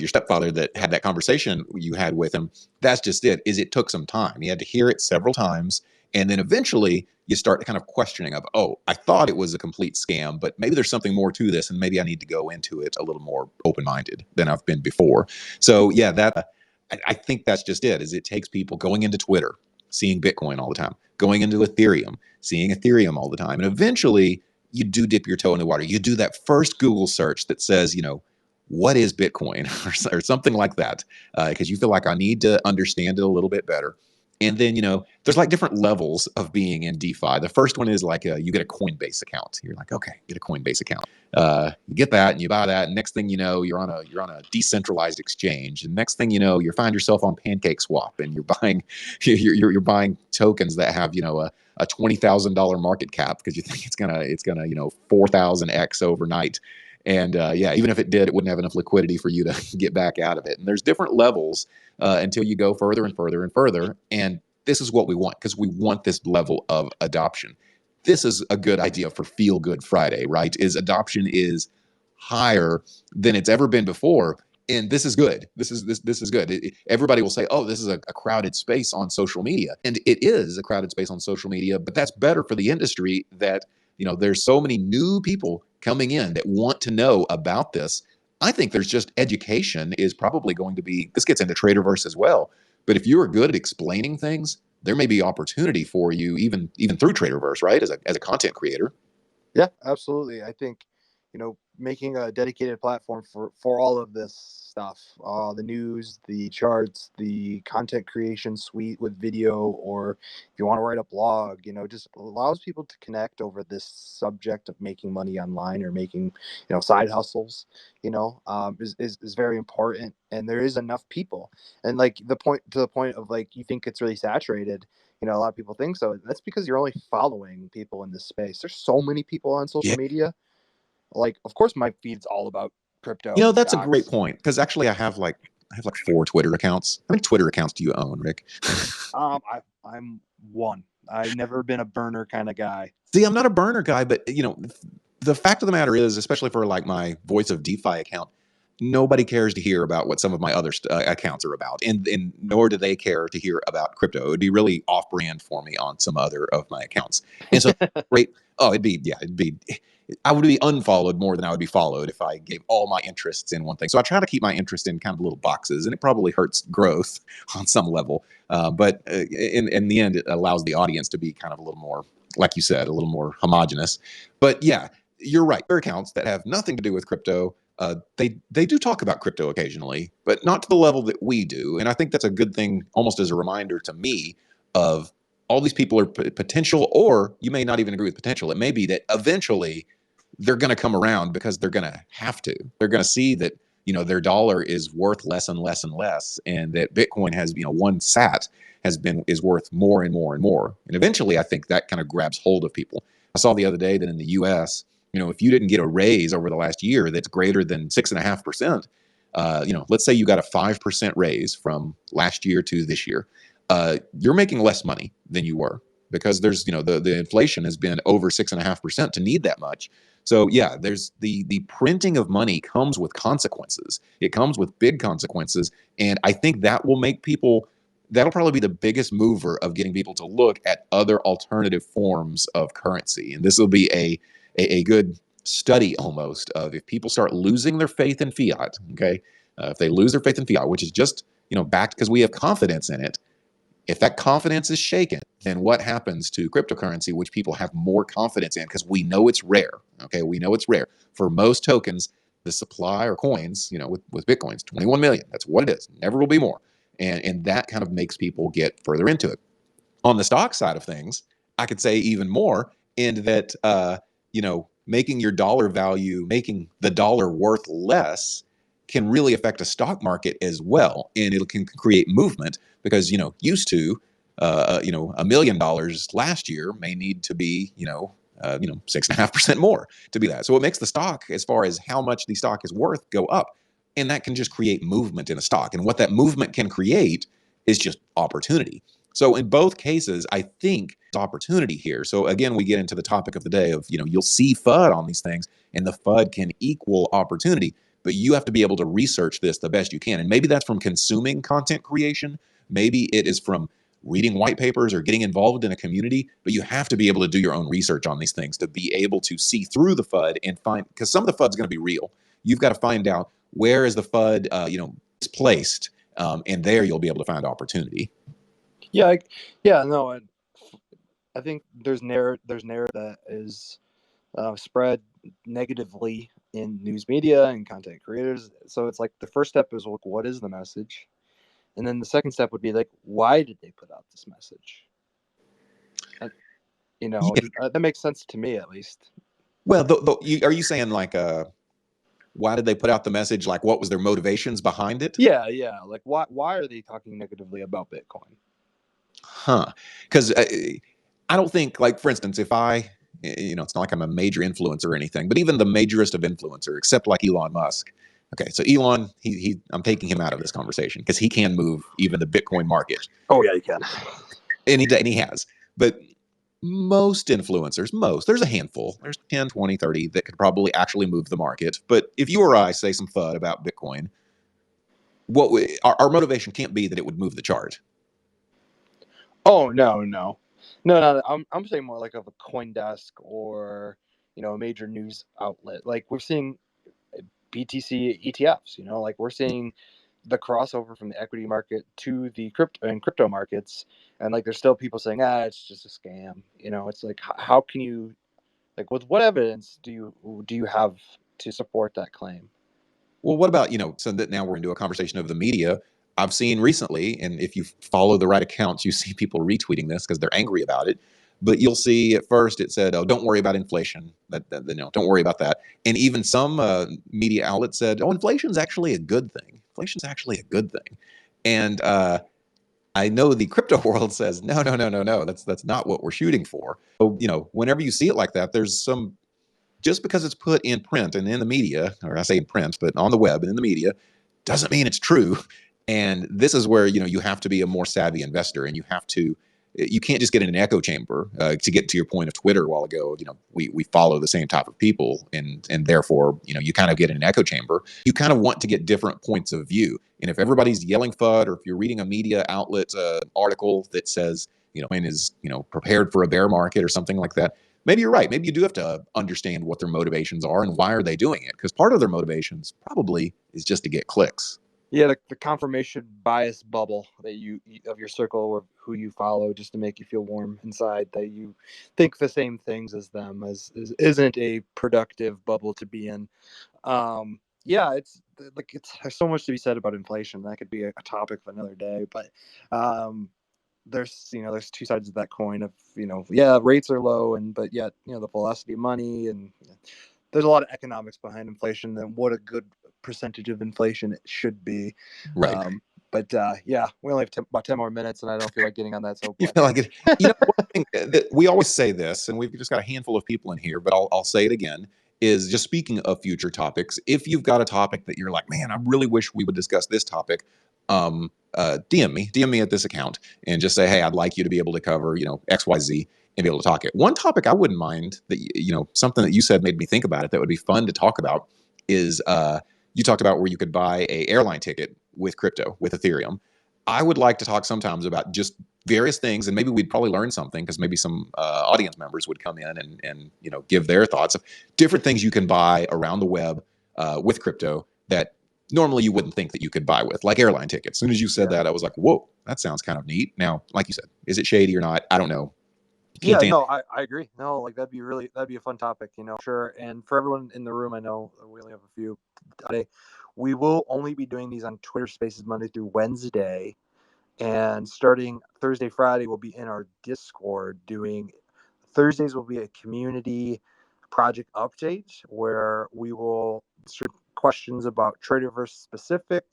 stepfather that had that conversation you had with him, that's just it. It took some time. He had to hear it several times, and then eventually you start kind of questioning of, oh, I thought it was a complete scam, but maybe there's something more to this, and maybe I need to go into it a little more open-minded than I've been before. So yeah, I think that's just it. It takes people going into Twitter, seeing Bitcoin all the time, going into Ethereum, seeing Ethereum all the time, and eventually you do dip your toe in the water. You do that first Google search that says, what is Bitcoin, or something like that, because you feel like, I need to understand it a little bit better. And then, there's like different levels of being in DeFi. The first one is like, you get a Coinbase account. You're like, okay, get a Coinbase account. You get that and you buy that. And next thing you know, you're on a decentralized exchange. And next thing you know, you find yourself on PancakeSwap, and you're buying you're buying tokens that have a $20,000 market cap, because you think it's gonna 4,000x overnight. And yeah, even if it did, it wouldn't have enough liquidity for you to get back out of it. And there's different levels until you go further and further and further. And this is what we want, because we want this level of adoption. This is a good idea for Feel Good Friday, right? Adoption is higher than it's ever been before. And this is good. This is good. Everybody will say, oh, this is a crowded space on social media. And it is a crowded space on social media, but that's better for the industry that, there's so many new people coming in that want to know about this. I think there's just education is probably going to be, this gets into Traderverse as well. But if you are good at explaining things, there may be opportunity for you even through Traderverse, right? As a content creator. Yeah, absolutely. I think, making a dedicated platform for all of this stuff, the news, the charts, the content creation suite with video, or if you want to write a blog, just allows people to connect over this subject of making money online, or making, side hustles, is very important. And there is enough people. And like, the point of like, you think it's really saturated. A lot of people think so. That's because you're only following people in this space. There's so many people on social media. Like, of course, my feed's all about crypto. That's stocks. A great point, because actually I have like 4 Twitter accounts. How many Twitter accounts do you own, Rick? I'm one. I've never been a burner kind of guy. See, I'm not a burner guy, but the fact of the matter is, especially for like my Voice of DeFi account, nobody cares to hear about what some of my other accounts are about, and nor do they care to hear about crypto. It would be really off-brand for me on some other of my accounts. And so, great. Oh, I would be unfollowed more than I would be followed if I gave all my interests in one thing. So I try to keep my interest in kind of little boxes, and it probably hurts growth on some level. But in the end, it allows the audience to be kind of a little more, like you said, a little more homogenous. But yeah, you're right. There are accounts that have nothing to do with crypto. They do talk about crypto occasionally, but not to the level that we do. And I think that's a good thing, almost as a reminder to me of all these people are potential, or you may not even agree with potential. It may be that eventually they're going to come around, because they're going to have to. They're going to see that their dollar is worth less and less and less, and that Bitcoin has one sat is worth more and more and more. And eventually, I think that kind of grabs hold of people. I saw the other day that in the U.S., if you didn't get a raise over the last year that's greater than 6.5%, let's say you got a 5% raise from last year to this year, you're making less money than you were, because there's the inflation has been over 6.5% to need that much. So yeah, there's the printing of money comes with consequences. It comes with big consequences, and I think that will make people that'll probably be the biggest mover of getting people to look at other alternative forms of currency. And this will be a good study almost of if people start losing their faith in fiat, okay? If they lose their faith in fiat, which is just, backed because we have confidence in it, if that confidence is shaken, then what happens to cryptocurrency, which people have more confidence in because we know it's rare, okay? We know it's rare. For most tokens, the supply or coins, with Bitcoin's 21 million. That's what it is. Never will be more. And that kind of makes people get further into it. On the stock side of things, I could say even more in that, making your dollar value, making the dollar worth less can really affect a stock market as well. And it can create movement because, used to, $1 million last year may need to be, 6.5% more to be that. So it makes the stock, as far as how much the stock is worth, go up. And that can just create movement in a stock. And what that movement can create is just opportunity. So in both cases, I think it's opportunity here. So again, we get into the topic of the day of, you'll see FUD on these things, and the FUD can equal opportunity, but you have to be able to research this the best you can. And maybe that's from consuming content creation. Maybe it is from reading white papers or getting involved in a community, but you have to be able to do your own research on these things to be able to see through the FUD and find, because some of the FUD is going to be real. You've got to find out where is the FUD, placed, and there you'll be able to find opportunity. Yeah, no, I think there's narrative that is spread negatively in news media and content creators. So it's like the first step is, like, what is the message? And then the second step would be like, why did they put out this message? That makes sense to me, at least. Well, are you saying like, why did they put out the message? Like, what was their motivations behind it? Yeah. Like, why are they talking negatively about Bitcoin? Because I don't think, like, for instance, if it's not like I'm a major influencer or anything, but even the majorest of influencer, except like Elon Musk. Okay, so Elon, I'm taking him out of this conversation because he can move even the Bitcoin market. Oh yeah, he can, and he has. But most influencers, there's a handful, there's 10, 20, 30 that could probably actually move the market. But if you or I say some FUD about Bitcoin, our motivation can't be that it would move the chart. Oh no. I'm saying more like of a CoinDesk or a major news outlet. Like we're seeing BTC ETFs. Like we're seeing the crossover from the equity market to the crypto markets, and like there's still people saying, it's just a scam. It's like, how can you, like, with what evidence do you have to support that claim? Well, what about, so that now we're into a conversation of the media. I've seen recently, and if you follow the right accounts, you see people retweeting this because they're angry about it. But you'll see at first it said, "Oh, don't worry about inflation. Don't worry about that." And even some media outlets said, "Oh, inflation's actually a good thing. Inflation's actually a good thing." And I know the crypto world says, "No. That's not what we're shooting for." So, whenever you see it like that, there's some. Just because it's put in print and in the media, or I say in print, but on the web and in the media, doesn't mean it's true. And this is where, you have to be a more savvy investor, and you can't just get in an echo chamber. To get to your point of Twitter a while ago, we follow the same type of people, and therefore, you kind of get in an echo chamber. You kind of want to get different points of view. And if everybody's yelling FUD, or if you're reading a media outlet article that says, Bitcoin is, prepared for a bear market or something like that, maybe you're right. Maybe you do have to understand what their motivations are and why are they doing it, because part of their motivations probably is just to get clicks. Yeah, the confirmation bias bubble that you of your circle or who you follow, just to make you feel warm inside that you think the same things as them, isn't a productive bubble to be in. Yeah, it's like there's so much to be said about inflation. That could be a topic of another day, but there's two sides of that coin of rates are low, but yet the velocity of money, and there's a lot of economics behind inflation and what a good percentage of inflation it should be. Right. But we only have about 10 more minutes, and I don't feel like getting on that soapbox. You feel like it. One thing that we always say this, and we've just got a handful of people in here, but I'll say it again, is just speaking of future topics. If you've got a topic that you're like, man, I really wish we would discuss this topic, DM me at this account and just say, hey, I'd like you to be able to cover, XYZ and be able to talk it. One topic I wouldn't mind that, something that you said made me think about it that would be fun to talk about is you talked about where you could buy a airline ticket with crypto, with Ethereum. I would like to talk sometimes about just various things, and maybe we'd probably learn something because maybe some audience members would come in and give their thoughts of different things you can buy around the web with crypto that normally you wouldn't think that you could buy with, like airline tickets. As soon as you said that, I was like, whoa, that sounds kind of neat. Now, like you said, is it shady or not? I don't know. Yeah, no, I agree. No, like that'd be a fun topic, sure. And for everyone in the room, I know we only have a few today. We will only be doing these on Twitter Spaces Monday through Wednesday, and starting Thursday, Friday, we'll be in our Discord doing. Thursdays will be a community project update where we will answer questions about Traderverse specific,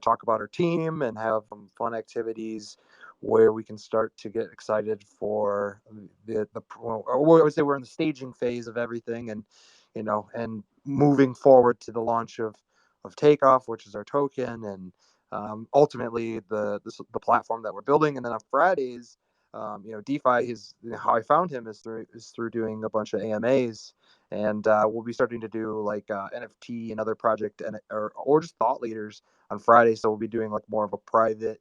talk about our team, and have some fun activities where we can start to get excited for or I would say we're in the staging phase of everything, and and moving forward to the launch of Takeoff, which is our token, and ultimately the platform that we're building. And then on Fridays, DeFi is how I found him is through doing a bunch of AMAs, and we'll be starting to do like NFT and other project or just thought leaders on Friday. So we'll be doing like more of a private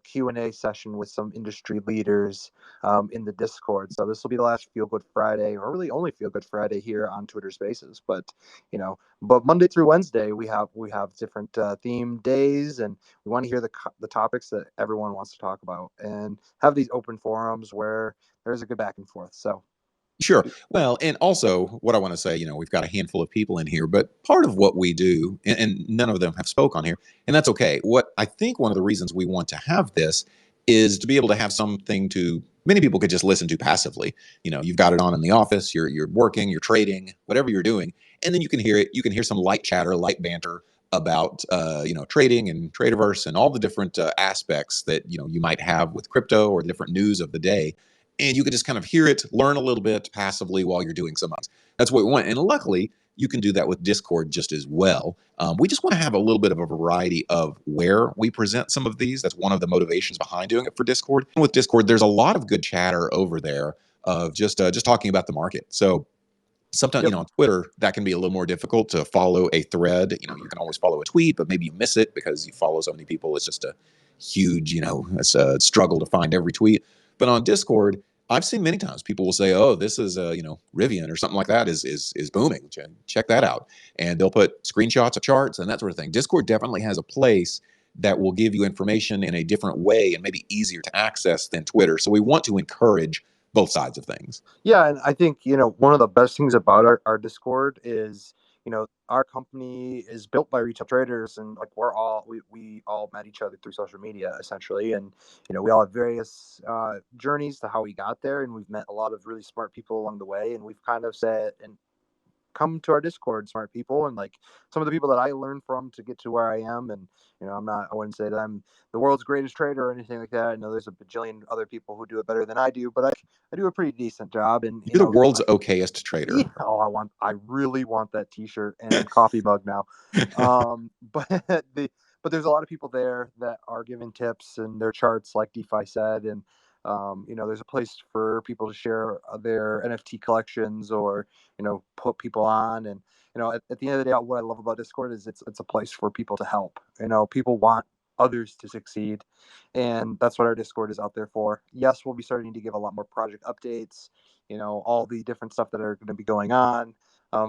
Q&A session with some industry leaders in the Discord. So this will be the last Feel Good Friday, or really only Feel Good Friday here on Twitter Spaces. But but Monday through Wednesday we have different theme days, and we want to hear the topics that everyone wants to talk about, and have these open forums where there's a good back and forth. So. Sure. Well, and also what I want to say, we've got a handful of people in here, but part of what we do, and none of them have spoke on here, and that's okay. What I think one of the reasons we want to have this is to be able to have something to many people could just listen to passively. You've got it on in the office, you're working, you're trading, whatever you're doing, and then you can hear it. You can hear some light chatter, light banter about trading and Traderverse and all the different aspects that you might have with crypto or different news of the day, and you can just kind of hear it, learn a little bit passively while you're doing some things. That's what we want. And luckily, you can do that with Discord just as well. We just want to have a little bit of a variety of where we present some of these. That's one of the motivations behind doing it for Discord. And with Discord, there's a lot of good chatter over there of just talking about the market. So sometimes, on Twitter, that can be a little more difficult to follow a thread. You can always follow a tweet, but maybe you miss it because you follow so many people. It's just a huge, it's a struggle to find every tweet. But on Discord, I've seen many times people will say, "Oh, this is Rivian or something like that is booming. Check that out," and they'll put screenshots of charts and that sort of thing. Discord definitely has a place that will give you information in a different way and maybe easier to access than Twitter. So we want to encourage both sides of things. Yeah, and I think one of the best things about our Discord is our company is built by retail traders, and like we all met each other through social media essentially, and we all have various journeys to how we got there, and we've met a lot of really smart people along the way, and we've kind of said and come to our Discord, smart people, and like some of the people that I learned from to get to where I am. And I wouldn't say that I'm the world's greatest trader or anything like that. I know there's a bajillion other people who do it better than I do, but I do a pretty decent job. And you're the world's okayest trader. I really want that T-shirt and coffee mug now. But there's a lot of people there that are giving tips and their charts, like DeFi said, and there's a place for people to share their NFT collections, or put people on. And at the end of the day, what I love about Discord is it's a place for people to help. People want others to succeed, and that's what our Discord is out there for. Yes, we'll be starting to give a lot more project updates, all the different stuff that are going to be going on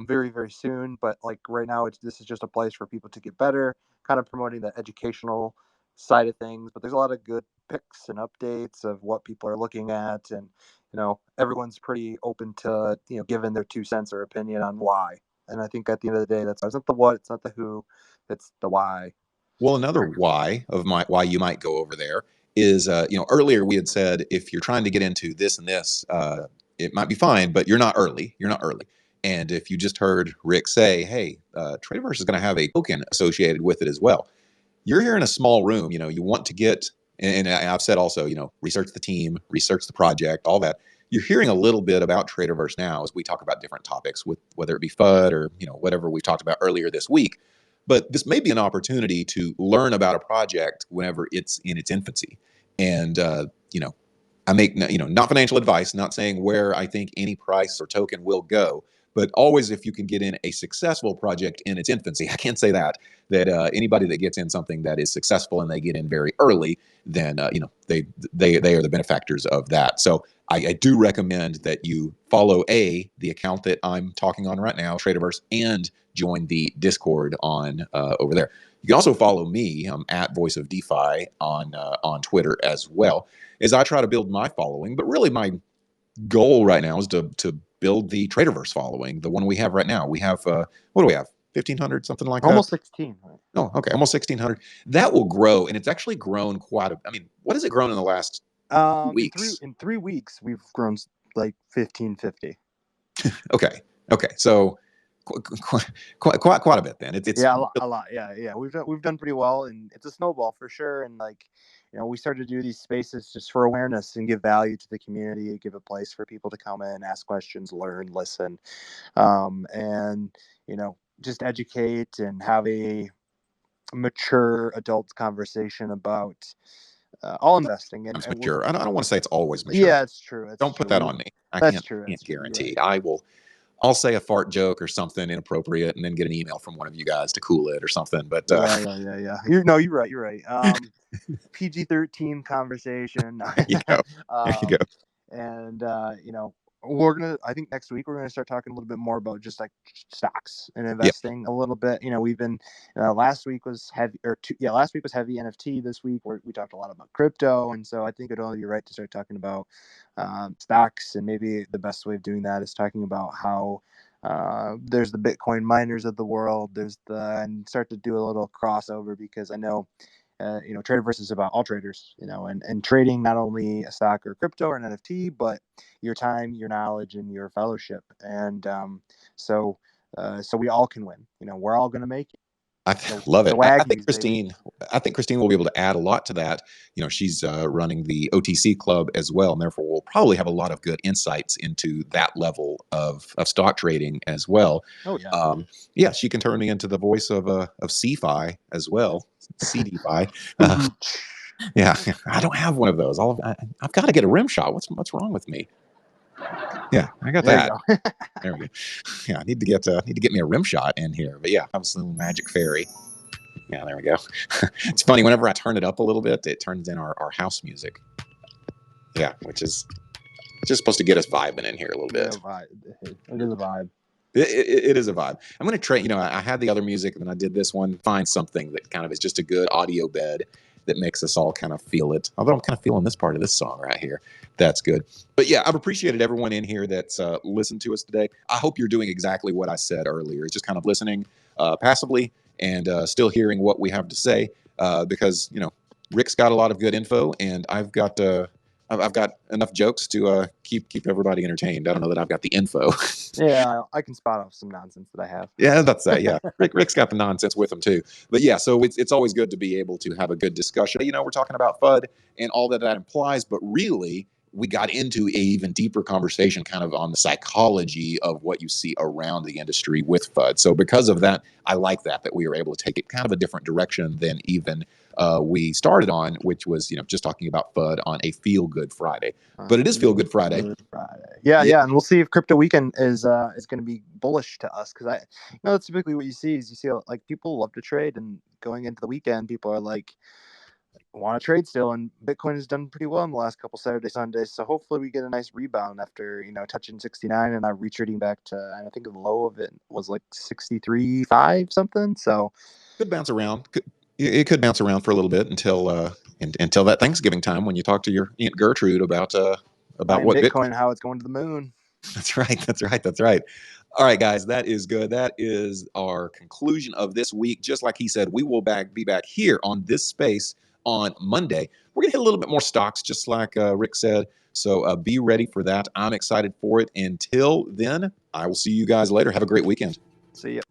very, very soon. But like right now, this is just a place for people to get better, kind of promoting the educational side of things. But there's a lot of good picks and updates of what people are looking at, and everyone's pretty open to giving their 2 cents or opinion on why. And I think at the end of the day, it's not the what, it's not the who, it's the why. Well, another why you might go over there is, earlier we had said if you're trying to get into this and this, it might be fine, but you're not early. You're not early. And if you just heard Rick say, "Hey, Traderverse is going to have a token associated with it as well," you're here in a small room. You want to get, and I've said also, research the team, research the project, all that. You're hearing a little bit about Traderverse now as we talk about different topics, with whether it be FUD or whatever we talked about earlier this week. But this may be an opportunity to learn about a project whenever it's in its infancy. And I make not financial advice, not saying where I think any price or token will go, but always if you can get in a successful project in its infancy. I can't say that anybody that gets in something that is successful and they get in very early, then they are the benefactors of that. So I do recommend that you follow the account that I'm talking on right now, Traderverse, and join the Discord on over there. You can also follow me. I'm at Voice of DeFi on Twitter as well, as I try to build my following. But really, my goal right now is to build the Traderverse following, the one we have right now. We have what do we have? 1,500, something like almost that. 16. Right? Oh, okay, almost 1,600. That will grow, and it's actually grown quite a. I mean, what has it grown in the last weeks? In 3 weeks, we've grown like 1,550. Okay, so quite a bit then. It's yeah, a lot. Yeah. We've done pretty well, and it's a snowball for sure. And like, we started to do these spaces just for awareness and give value to the community, give a place for people to come in, ask questions, learn, listen, and just educate and have a mature adult conversation about all investing. And mature. I don't want to say it's always mature. Yeah, it's true. Don't put that on me. I can't guarantee. Right. I'll say a fart joke or something inappropriate and then get an email from one of you guys to cool it or something. But yeah. You're right. PG-13 conversation. There you go. There you go. And I think next week we're gonna start talking a little bit more about just like stocks and investing a little bit. We've been last week was heavy NFT. This week we talked a lot about crypto, and so I think it'd only be right to start talking about stocks. And maybe the best way of doing that is talking about how there's the Bitcoin miners of the world. And start to do a little crossover, because I know Traderverse is about all traders, and trading not only a stock or crypto or an NFT, but your time, your knowledge, and your fellowship. And so we all can win. We're all going to make it. I love it. I think Christine will be able to add a lot to that. She's running the OTC club as well, and therefore we'll probably have a lot of good insights into that level of stock trading as well. Oh yeah. She can turn me into the voice of CFI as well, CDFI. Yeah, I don't have one of those. I've got to get a rim shot. What's wrong with me? Yeah, I got that. There we go. Yeah, I need to get me a rim shot in here. But yeah, that was the little magic fairy. Yeah, there we go. It's funny, whenever I turn it up a little bit, it turns in our house music. Yeah, which is just supposed to get us vibing in here a little bit. It is a vibe. It is a vibe. I'm going to try, I had the other music and then I did this one, find something that kind of is just a good audio bed that makes us all kind of feel it. Although I'm kind of feeling this part of this song right here. That's good. But yeah, I've appreciated everyone in here that's listened to us today. I hope you're doing exactly what I said earlier. It's just kind of listening passively and still hearing what we have to say because, Rick's got a lot of good info and I've got enough jokes to keep everybody entertained. I don't know that I've got the info. Yeah, I can spot off some nonsense that I have. Yeah, that's that. Yeah, Rick's got the nonsense with him too. But yeah, so it's always good to be able to have a good discussion. We're talking about FUD and all that implies, but really we got into a even deeper conversation kind of on the psychology of what you see around the industry with FUD. So because of that, I like that we were able to take it kind of a different direction than even we started on, which was, just talking about FUD on a Feel Good Friday. But it is Feel Good Friday. Yeah. And we'll see if Crypto Weekend is going to be bullish to us. Because that's typically what you see like people love to trade, and going into the weekend, people are like, want to trade still, and Bitcoin has done pretty well in the last couple Saturday, Sundays. So hopefully we get a nice rebound after touching 69 and not retreating back to, I think the low of it was like 63.5 something. So could bounce around. It could bounce around for a little bit until that Thanksgiving time when you talk to your Aunt Gertrude about what Bitcoin and how it's going to the moon. That's right. All right, guys, that is good. That is our conclusion of this week. Just like he said, we will be back here on this space on Monday. We're going to hit a little bit more stocks, just like Rick said. So be ready for that. I'm excited for it. Until then, I will see you guys later. Have a great weekend. See ya.